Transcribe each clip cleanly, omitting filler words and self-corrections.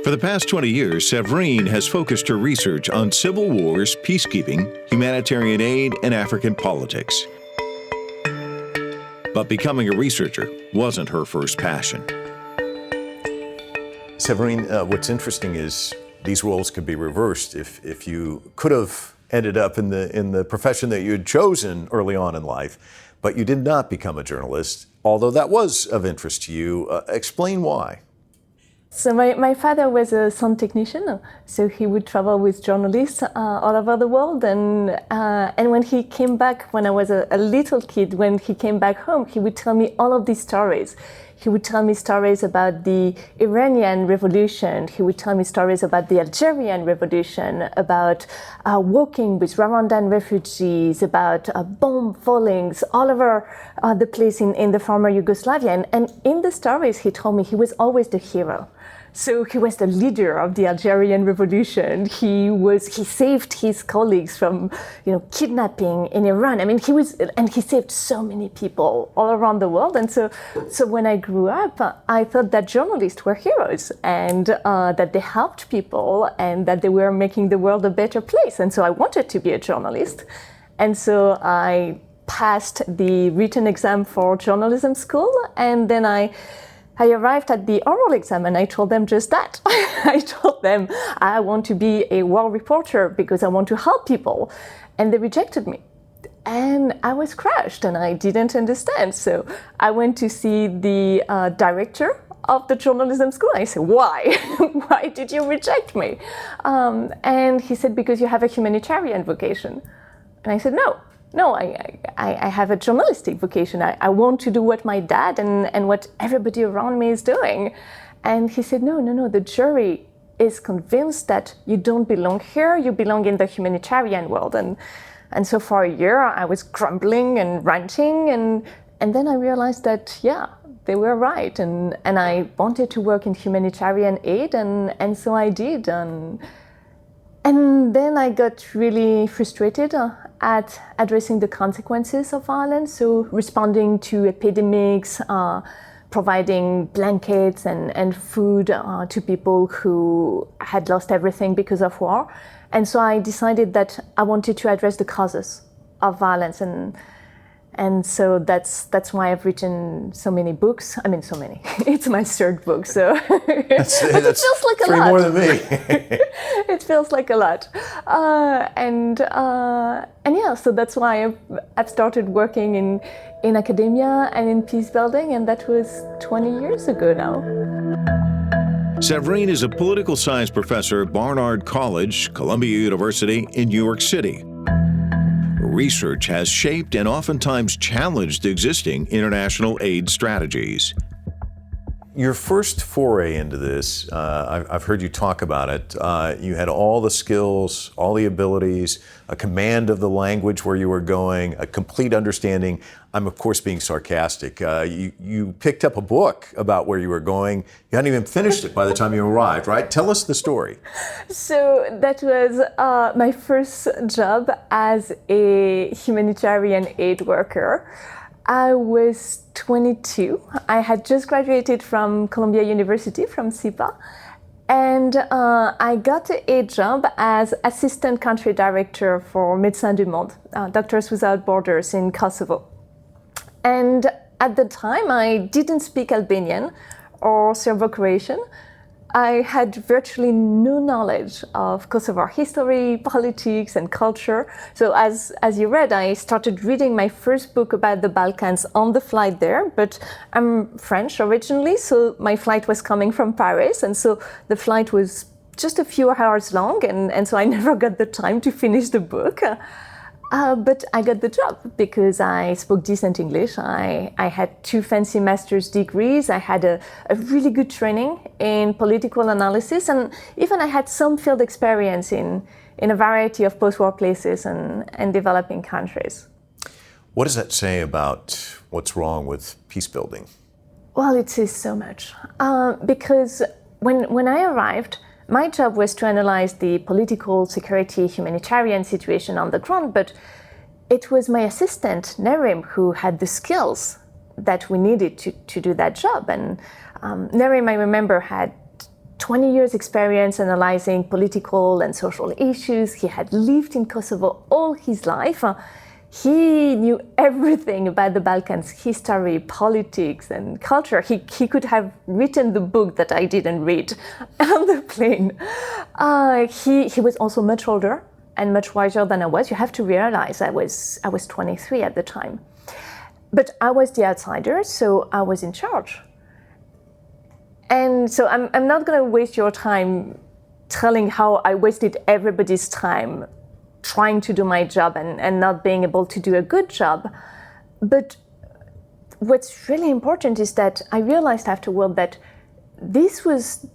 For the past 20 years, Severine has focused her research on civil wars, peacekeeping, humanitarian aid, and African politics. But becoming a researcher wasn't her first passion. Severine, what's interesting is these roles could be reversed. If you could have ended up in the profession that you had chosen early on in life, but you did not become a journalist, although that was of interest to you. Explain why. So my father was a sound technician, so he would travel with journalists all over the world. And when he came back, when I was a little kid, when he came back home, he would tell me all of these stories. He would tell me stories about the Iranian Revolution. He would tell me stories about the Algerian Revolution, about walking with Rwandan refugees, about bomb fallings all over the place in the former Yugoslavia. And in the stories, he told me he was always the hero. So he was the leader of the Algerian Revolution. He saved his colleagues from, kidnapping in Iran. I mean, he saved so many people all around the world. And so when I grew up, I thought that journalists were heroes and that they helped people and that they were making the world a better place. And so I wanted to be a journalist. And so I passed the written exam for journalism school, and then I arrived at the oral exam and I told them just that. I told them I want to be a war reporter because I want to help people. And they rejected me. And I was crushed and I didn't understand. So I went to see the director of the journalism school. I said, why? Why did you reject me? And he said, because you have a humanitarian vocation. And I said, No, I have a journalistic vocation. I want to do what my dad and what everybody around me is doing. And he said, no, the jury is convinced that you don't belong here, you belong in the humanitarian world. And so for a year, I was grumbling and ranting, and then I realized that, they were right. And I wanted to work in humanitarian aid, and so I did. And then I got really frustrated at addressing the consequences of violence, so responding to epidemics, providing blankets and food to people who had lost everything because of war. And so I decided that I wanted to address the causes of violence, and so that's why I've written so many books. I mean, so many. It's my third book, so that's it feels like a three lot. More than me. It feels like a lot, and so that's why I've started working in academia and in peace building, and that was 20 years ago now. Severine is a political science professor at Barnard College, Columbia University in New York City. Research has shaped and oftentimes challenged existing international aid strategies. Your first foray into this, I've heard you talk about it. You had all the skills, all the abilities, a command of the language where you were going, a complete understanding. I'm, of course, being sarcastic. You picked up a book about where you were going. You hadn't even finished it by the time you arrived, right? Tell us the story. So that was my first job as a humanitarian aid worker. I was 22. I had just graduated from Columbia University, from SIPA, and I got a job as assistant country director for Médecins du Monde, Doctors Without Borders in Kosovo. And at the time, I didn't speak Albanian or Serbo-Croatian. I had virtually no knowledge of Kosovo history, politics, and culture. So as you read, I started reading my first book about the Balkans on the flight there, but I'm French originally, so my flight was coming from Paris, and so the flight was just a few hours long, and so I never got the time to finish the book. But I got the job because I spoke decent English. I had 2 fancy master's degrees. I had a really good training in political analysis, and even I had some field experience in a variety of post-war places and developing countries. What does that say about what's wrong with peace building? Well, it says so much. Because when I arrived, my job was to analyze the political, security, humanitarian situation on the ground, but it was my assistant, Nerim, who had the skills that we needed to do that job. And Nerim, I remember, had 20 years experience analyzing political and social issues. He had lived in Kosovo all his life. He knew everything about the Balkans, history, politics, and culture. He could have written the book that I didn't read on the plane. He was also much older and much wiser than I was. You have to realize I was 23 at the time. But I was the outsider, so I was in charge. And so I'm not going to waste your time telling how I wasted everybody's time trying to do my job and not being able to do a good job. But what's really important is that I realized afterward that this was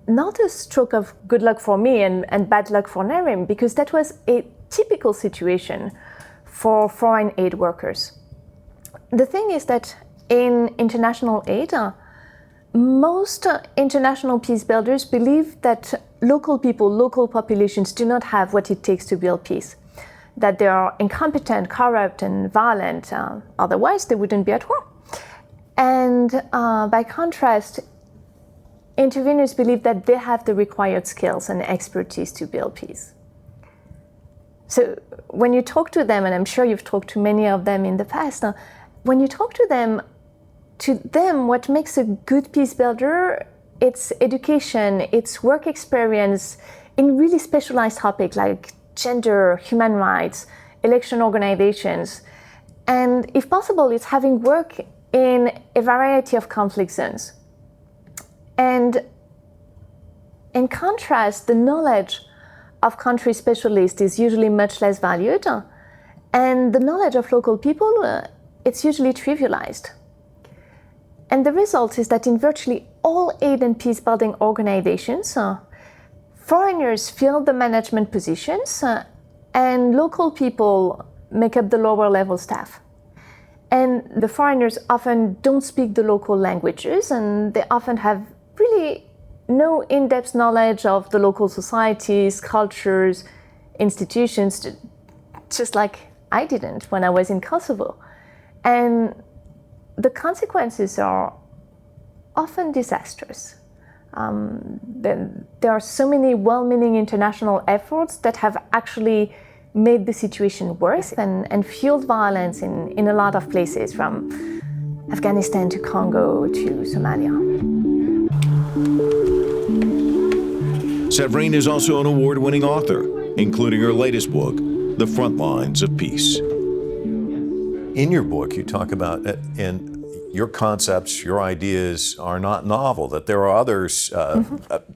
not a stroke of good luck for me and bad luck for Narim, because that was a typical situation for foreign aid workers. The thing is that in international aid, most international peace builders believe that local people, local populations do not have what it takes to build peace, that they are incompetent, corrupt, and violent. Otherwise, they wouldn't be at war. And by contrast, interveners believe that they have the required skills and expertise to build peace. So when you talk to them, and I'm sure you've talked to many of them in the past, when you talk to them, what makes a good peace builder, it's education, it's work experience in really specialized topics like gender, human rights, election organizations. And if possible, it's having work in a variety of conflict zones. And in contrast, the knowledge of country specialists is usually much less valued. And the knowledge of local people, it's usually trivialized. And the result is that in virtually all aid and peace building organizations, foreigners fill the management positions and local people make up the lower level staff. And the foreigners often don't speak the local languages, and they often have really no in-depth knowledge of the local societies, cultures, institutions, just like I didn't when I was in Kosovo. And the consequences are often disastrous. There are so many well-meaning international efforts that have actually made the situation worse and fueled violence in a lot of places, from Afghanistan to Congo to Somalia. Severine is also an award-winning author, including her latest book, The Front Lines of Peace. In your book, you talk about, and your concepts, your ideas are not novel, that there are others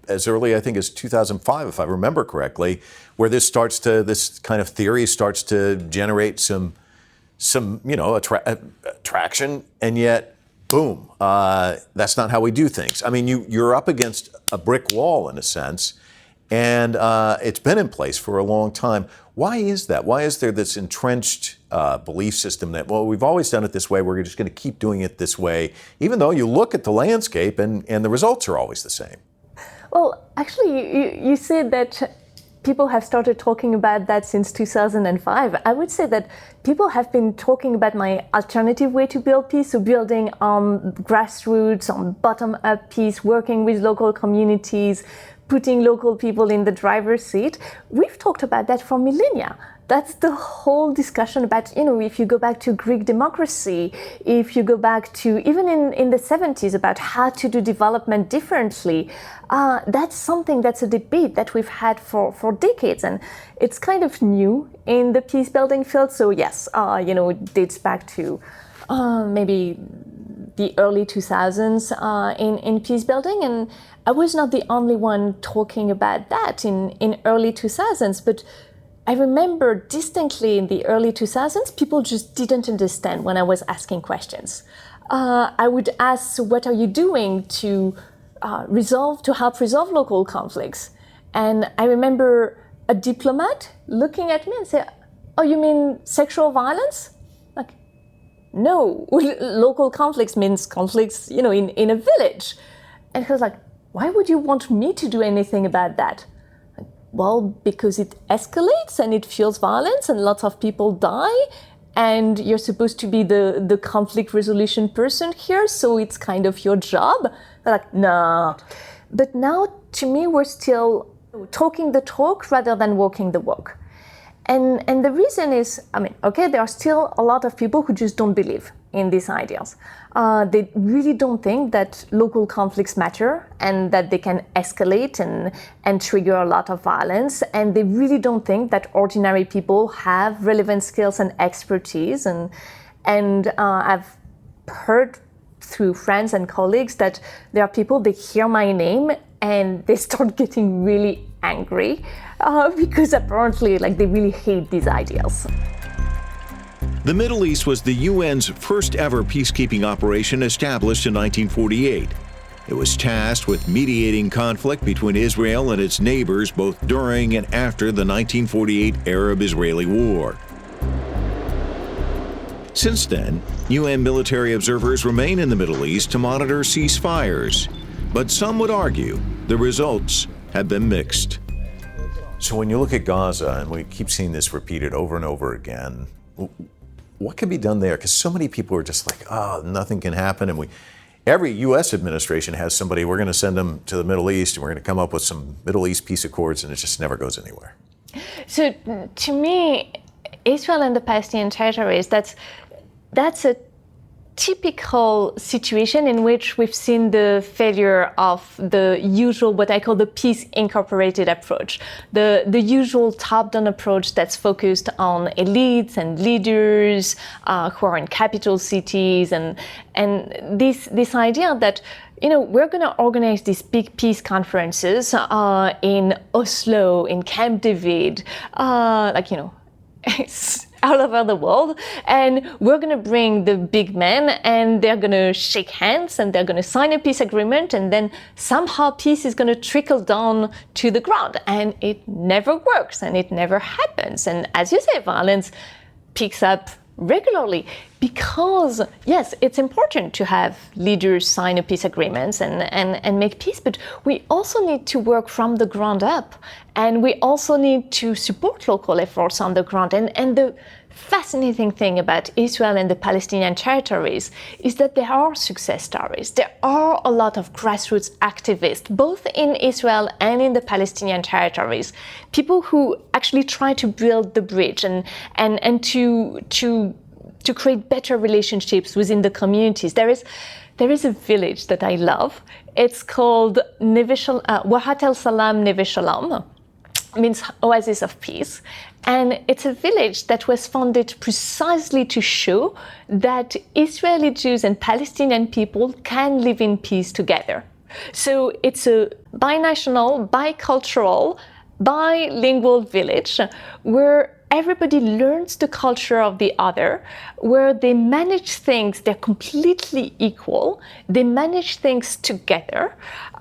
as early, I think, as 2005, if I remember correctly, where this kind of theory starts to generate some traction, and yet, boom, that's not how we do things. I mean, you're up against a brick wall in a sense, and it's been in place for a long time. Why is that? Why is there this entrenched belief system that, well, we've always done it this way, we're just going to keep doing it this way, even though you look at the landscape and the results are always the same? Well, actually, you said that people have started talking about that since 2005. I would say that people have been talking about my alternative way to build peace, so building on grassroots, on bottom-up peace, working with local communities, putting local people in the driver's seat. We've talked about that for millennia. That's the whole discussion about, if you go back to Greek democracy, if you go back to even in the 70s about how to do development differently, that's something that's a debate that we've had for decades. And it's kind of new in the peace building field. So yes, it dates back to maybe the early 2000s in peace building. And I was not the only one talking about that in early 2000s, but I remember distinctly in the early 2000s, people just didn't understand when I was asking questions. I would ask, what are you doing to help resolve local conflicts? And I remember a diplomat looking at me and say, oh, you mean sexual violence? Like, no, local conflicts means conflicts, in a village. And he was like, why would you want me to do anything about that? Well, because it escalates and it fuels violence and lots of people die, and you're supposed to be the conflict resolution person here, so it's kind of your job. They're like, nah. But now, to me, we're still talking the talk rather than walking the walk. And the reason is, there are still a lot of people who just don't believe in these ideas. They really don't think that local conflicts matter and that they can escalate and trigger a lot of violence. And they really don't think that ordinary people have relevant skills and expertise. And I've heard through friends and colleagues that there are people, they hear my name and they start getting really angry because apparently they really hate these ideas. The Middle East was the UN's first ever peacekeeping operation established in 1948. It was tasked with mediating conflict between Israel and its neighbors both during and after the 1948 Arab-Israeli War. Since then, UN military observers remain in the Middle East to monitor ceasefires, but some would argue the results have been mixed. So when you look at Gaza, and we keep seeing this repeated over and over again, what can be done there? Because so many people are just like, nothing can happen. And every U.S. administration has somebody, we're going to send them to the Middle East, and we're going to come up with some Middle East peace accords, and it just never goes anywhere. So to me, Israel and the Palestinian territories, that's a typical situation in which we've seen the failure of the usual, what I call the peace incorporated approach, the usual top-down approach that's focused on elites and leaders who are in capital cities, and this idea that we're going to organize these big peace conferences in Oslo, in Camp David, it's all over the world, and we're going to bring the big men, and they're going to shake hands, and they're going to sign a peace agreement, and then somehow peace is going to trickle down to the ground. And it never works, and it never happens. And as you say, violence picks up regularly because, yes, it's important to have leaders sign a peace agreements and make peace, but we also need to work from the ground up, and we also need to support local efforts on the ground. And the fascinating thing about Israel and the Palestinian territories is that there are success stories. There are a lot of grassroots activists, both in Israel and in the Palestinian territories, people who actually try to build the bridge and to create better relationships within the communities. There is a village that I love. It's called Wahat El Salam Neve Shalom, means Oasis of Peace. And it's a village that was founded precisely to show that Israeli Jews and Palestinian people can live in peace together. So it's a binational, bicultural, bilingual village where everybody learns the culture of the other, where they manage things, they're completely equal, they manage things together,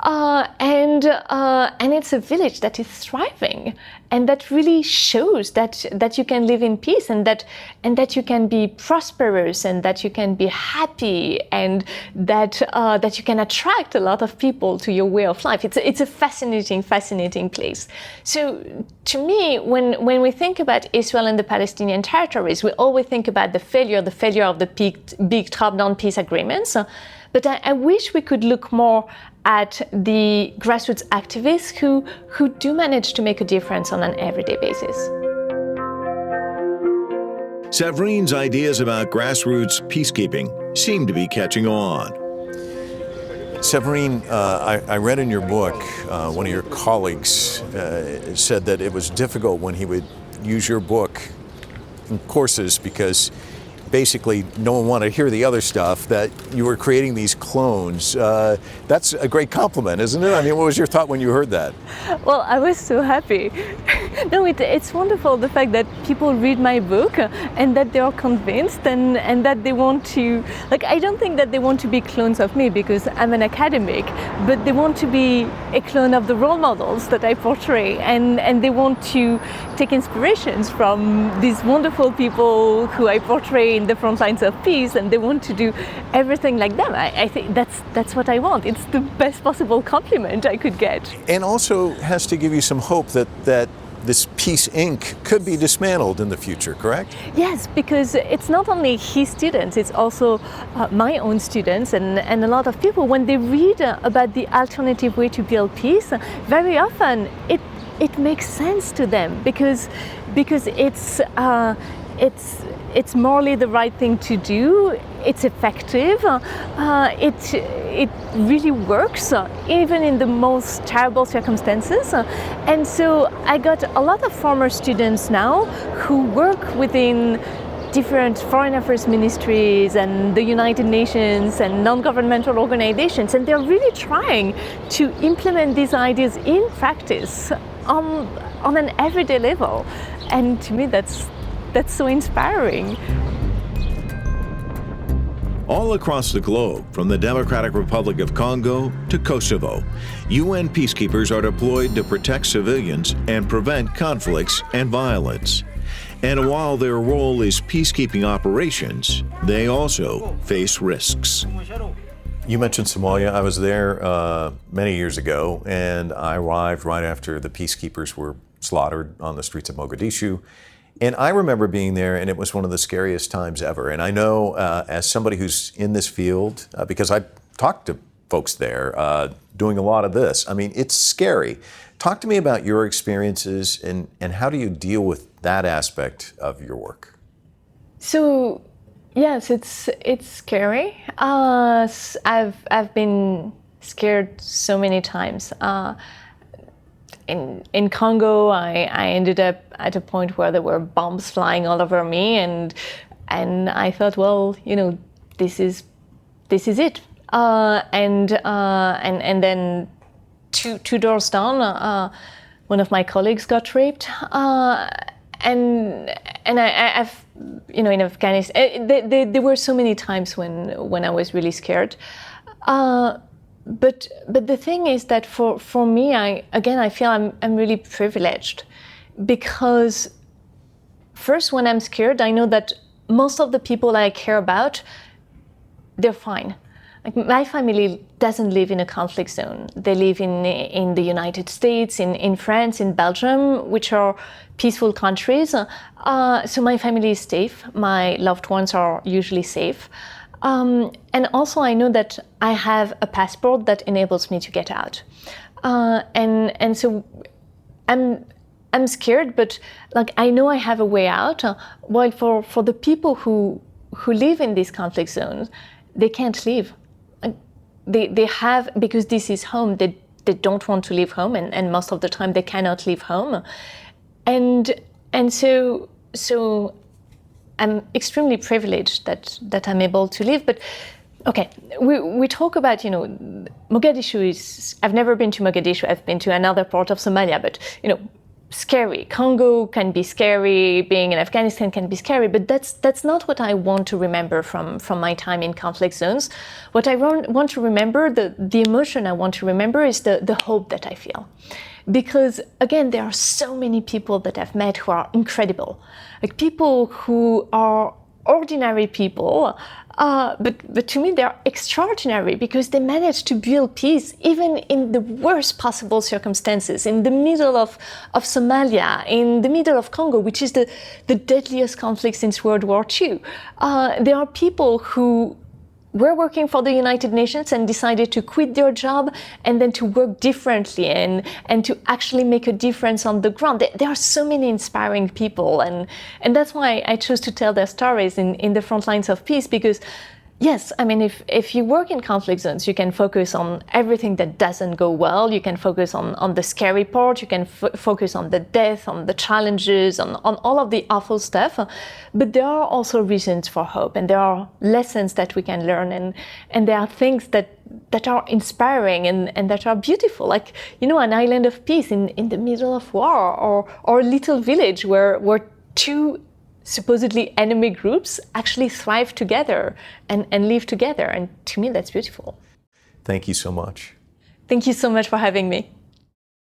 and it's a village that is thriving, and that really shows that you can live in peace, and that you can be prosperous, and that you can be happy, and that you can attract a lot of people to your way of life. It's a fascinating place. So to me, when we think about Israel and the Palestinian territories, we always think about the failure of the big top-down peace agreements. But I wish we could look more at the grassroots activists who do manage to make a difference on an everyday basis. Severine's ideas about grassroots peacekeeping seem to be catching on. Severine, I read in your book, one of your colleagues said that it was difficult when he would use your book in courses because basically no one wanted to hear the other stuff, that you were creating these clones. That's a great compliment, isn't it? I mean, what was your thought when you heard that? Well, I was so happy. No, it's wonderful, the fact that people read my book and that they are convinced and that they want to, I don't think that they want to be clones of me because I'm an academic, but they want to be a clone of the role models that I portray, and they want to take inspirations from these wonderful people who I portray in the front lines of peace, and they want to do everything like them. I think that's what I want. It's the best possible compliment I could get. And also has to give you some hope that this Peace Inc. could be dismantled in the future, correct? Yes, because it's not only his students, it's also my own students and a lot of people. When they read about the alternative way to build peace, very often it makes sense to them because it's morally the right thing to do. It's effective. It really works, even in the most terrible circumstances. And so I got a lot of former students now who work within different foreign affairs ministries and the United Nations and non-governmental organizations, and they're really trying to implement these ideas in practice on an everyday level. And to me, that's so inspiring. All across the globe, from the Democratic Republic of Congo to Kosovo, UN peacekeepers are deployed to protect civilians and prevent conflicts and violence. And while their role is peacekeeping operations, they also face risks. You mentioned Somalia. I was there many years ago, and I arrived right after the peacekeepers were slaughtered on the streets of Mogadishu. And I remember being there, and it was one of the scariest times ever. And I know, as somebody who's in this field, because I talked to folks there doing a lot of this, I mean, it's scary. Talk to me about your experiences and how do you deal with that aspect of your work? So, yes, it's scary. I've been scared so many times. In Congo, I ended up at a point where there were bombs flying all over me, and I thought, well, this is it. And then two doors down, one of my colleagues got raped, and I've in Afghanistan, there were so many times when I was really scared. But the thing is that for me, I feel I'm really privileged, because first, when I'm scared, I know that most of the people I care about, they're fine. Like, my family doesn't live in a conflict zone. They live in the United States, in France, in Belgium, which are peaceful countries. So my family is safe. My loved ones are usually safe. And also, I know that I have a passport that enables me to get out, and so I'm scared, but I know I have a way out. While for the people who live in these conflict zones, they can't leave. They have, because this is home. They don't want to leave home, and most of the time they cannot leave home, and so. I'm extremely privileged that I'm able to live. But okay, we talk about, Mogadishu is, I've never been to Mogadishu, I've been to another part of Somalia, but, scary. Congo can be scary, being in Afghanistan can be scary, but that's not what I want to remember from my time in conflict zones. What I want to remember, the emotion I want to remember is the hope that I feel. Because again, there are so many people that I've met who are incredible, like people who are ordinary people, but to me they're extraordinary because they manage to build peace even in the worst possible circumstances, in the middle of Somalia, in the middle of Congo, which is the deadliest conflict since World War II. There are people who were working for the United Nations and decided to quit their job and then to work differently and to actually make a difference on the ground. There are so many inspiring people, and that's why I chose to tell their stories in the front lines of peace, because yes, I mean, if you work in conflict zones, you can focus on everything that doesn't go well. You can focus on the scary part. You can focus on the death, on the challenges, on all of the awful stuff. But there are also reasons for hope, and there are lessons that we can learn, and there are things that are inspiring and that are beautiful, like, an island of peace in the middle of war, or a little village where two supposedly enemy groups actually thrive together and live together. And to me, that's beautiful. Thank you so much. Thank you so much for having me.